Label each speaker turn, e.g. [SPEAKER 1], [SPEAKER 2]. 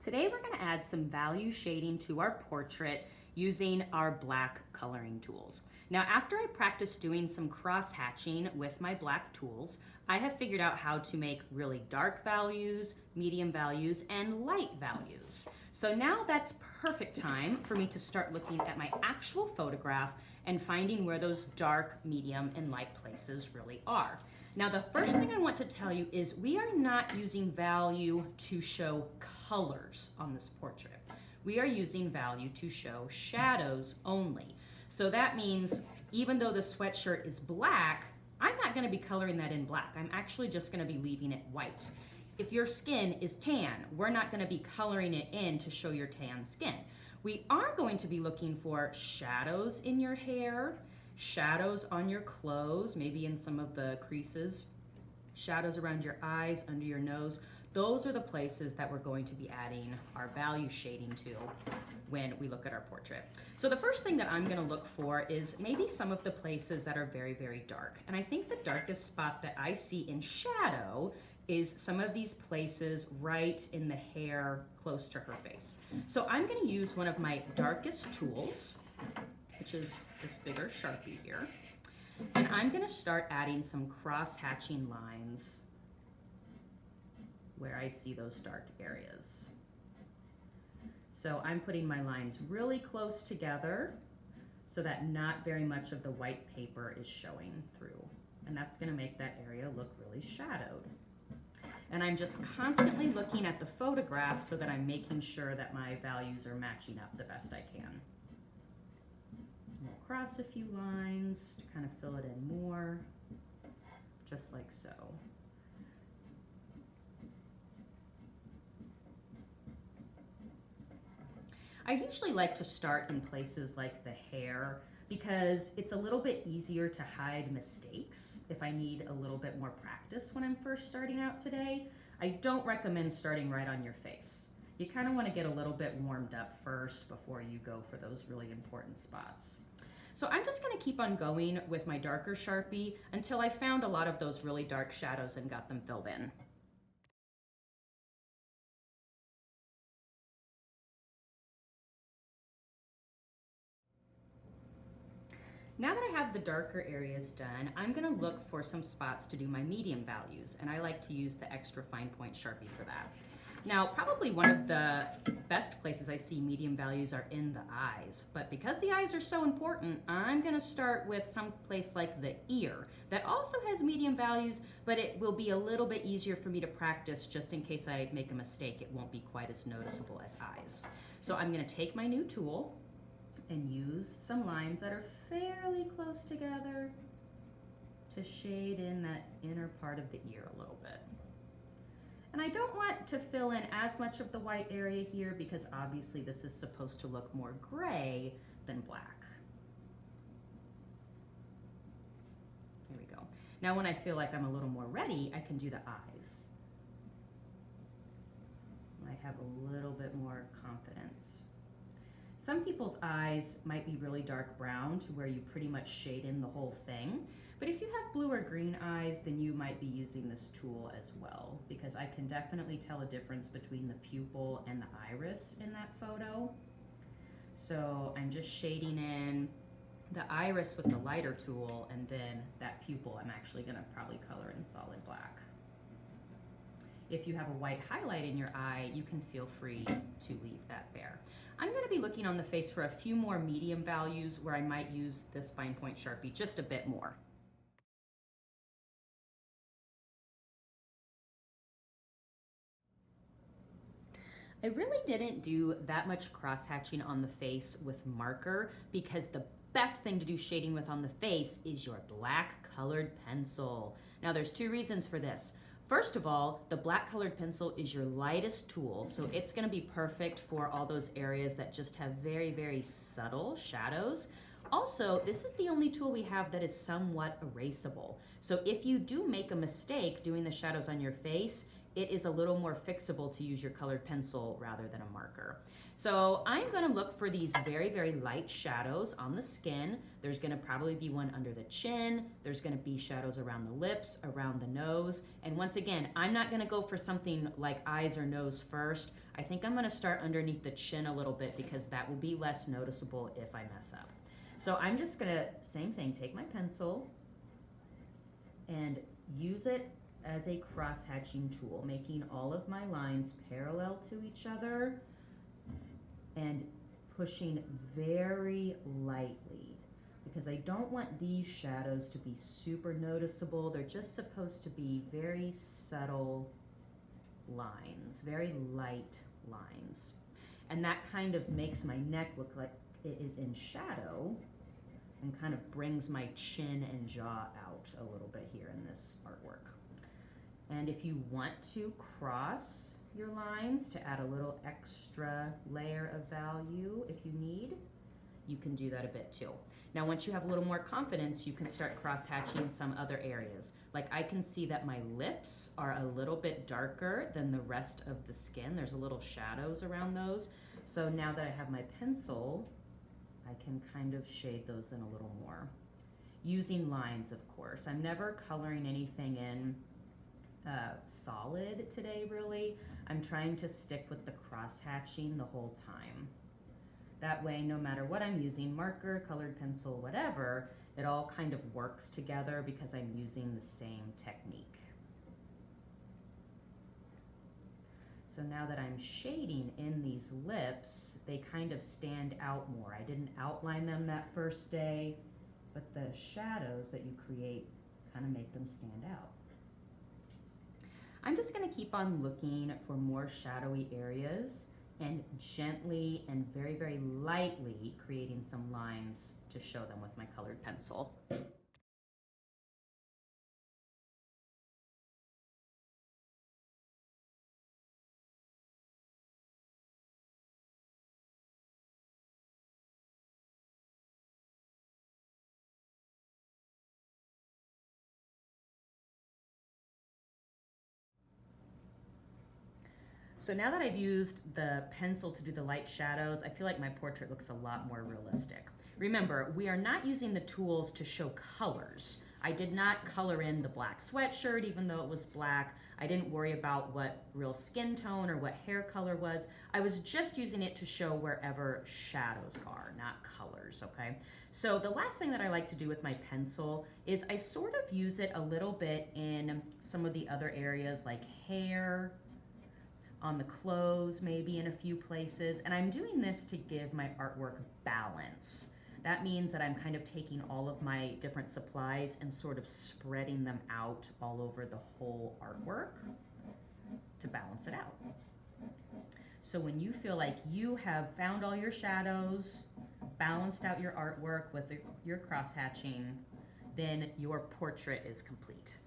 [SPEAKER 1] Today we're going to add some value shading to our portrait using our black coloring tools. Now, after I practiced doing some cross-hatching with my black tools, I have figured out how to make really dark values, medium values, and light values. So now that's perfect time for me to start looking at my actual photograph and finding where those dark, medium, and light places really are. Now, the first thing I want to tell you is we are not using value to show colors on this portrait. We are using value to show shadows only. So that means even though the sweatshirt is black, I'm not going to be coloring that in black. I'm actually just going to be leaving it white. If your skin is tan, we're not going to be coloring it in to show your tan skin. We are going to be looking for shadows in your hair, shadows on your clothes, maybe in some of the creases, shadows around your eyes, under your nose. Those are the places that we're going to be adding our value shading to when we look at our portrait. So the first thing that I'm going to look for is maybe some of the places that are very, very dark. And I think the darkest spot that I see in shadow is some of these places right in the hair close to her face. So I'm going to use one of my darkest tools, which is this bigger Sharpie here. And I'm going to start adding some cross-hatching lines where I see those dark areas. So I'm putting my lines really close together so that not very much of the white paper is showing through. And that's going to make that area look really shadowed. And I'm just constantly looking at the photograph so that I'm making sure that my values are matching up the best I can. We'll cross a few lines to kind of fill it in more, just like so. I usually like to start in places like the hair because it's a little bit easier to hide mistakes if I need a little bit more practice when I'm first starting out today. I don't recommend starting right on your face. You kind of want to get a little bit warmed up first before you go for those really important spots. So I'm just going to keep on going with my darker Sharpie until I found a lot of those really dark shadows and got them filled in. Now that I have the darker areas done, I'm going to look for some spots to do my medium values, and I like to use the extra fine point Sharpie for that. Now, probably one of the best places I see medium values are in the eyes, but because the eyes are so important, I'm going to start with some place like the ear that also has medium values, but it will be a little bit easier for me to practice just in case I make a mistake. It won't be quite as noticeable as eyes. So I'm going to take my new tool and use some lines that are fairly close together to shade in that inner part of the ear a little bit. And I don't want to fill in as much of the white area here because obviously this is supposed to look more gray than black. Here we go. Now when I feel like I'm a little more ready, I can do the eyes. I have a little bit more confidence. Some people's eyes might be really dark brown to where you pretty much shade in the whole thing. But if you have blue or green eyes, then you might be using this tool as well, because I can definitely tell a difference between the pupil and the iris in that photo. So I'm just shading in the iris with the lighter tool, and then that pupil I'm actually going to probably color in solid black. If you have a white highlight in your eye, you can feel free to leave that there. I'm going to be looking on the face for a few more medium values where I might use this fine point Sharpie just a bit more. I really didn't do that much cross-hatching on the face with marker because the best thing to do shading with on the face is your black colored pencil. Now there's two reasons for this. First of all, the black colored pencil is your lightest tool, so it's going to be perfect for all those areas that just have very, very subtle shadows. Also, this is the only tool we have that is somewhat erasable. So if you do make a mistake doing the shadows on your face, it is a little more fixable to use your colored pencil rather than a marker. So I'm gonna look for these very, very light shadows on the skin. There's gonna probably be one under the chin. There's gonna be shadows around the lips, around the nose. And once again, I'm not gonna go for something like eyes or nose first. I think I'm gonna start underneath the chin a little bit because that will be less noticeable if I mess up. So I'm just gonna, same thing, take my pencil and use it as a cross-hatching tool, making all of my lines parallel to each other and pushing very lightly because I don't want these shadows to be super noticeable. They're just supposed to be very subtle lines, very light lines. And that kind of makes my neck look like it is in shadow and kind of brings my chin and jaw out a little bit here in this artwork. And if you want to cross your lines to add a little extra layer of value if you need, you can do that a bit too. Now once you have a little more confidence, you can start cross-hatching some other areas. Like I can see that my lips are a little bit darker than the rest of the skin. There's a little shadows around those. So now that I have my pencil, I can kind of shade those in a little more. Using lines, of course. I'm never coloring anything in solid today, really. I'm trying to stick with the cross-hatching the whole time. That way, no matter what I'm using, marker, colored pencil, whatever, it all kind of works together because I'm using the same technique. So now that I'm shading in these lips, they kind of stand out more. I didn't outline them that first day, but the shadows that you create kind of make them stand out. I'm just going to keep on looking for more shadowy areas and gently and very, very lightly creating some lines to show them with my colored pencil. So now that I've used the pencil to do the light shadows, I feel like my portrait looks a lot more realistic. Remember, we are not using the tools to show colors. I did not color in the black sweatshirt, even though it was black. I didn't worry about what real skin tone or what hair color was. I was just using it to show wherever shadows are, not colors, okay? So the last thing that I like to do with my pencil is I sort of use it a little bit in some of the other areas like hair, on the clothes, maybe in a few places. And I'm doing this to give my artwork balance. That means that I'm kind of taking all of my different supplies and sort of spreading them out all over the whole artwork to balance it out. So when you feel like you have found all your shadows, balanced out your artwork with your cross-hatching, then your portrait is complete.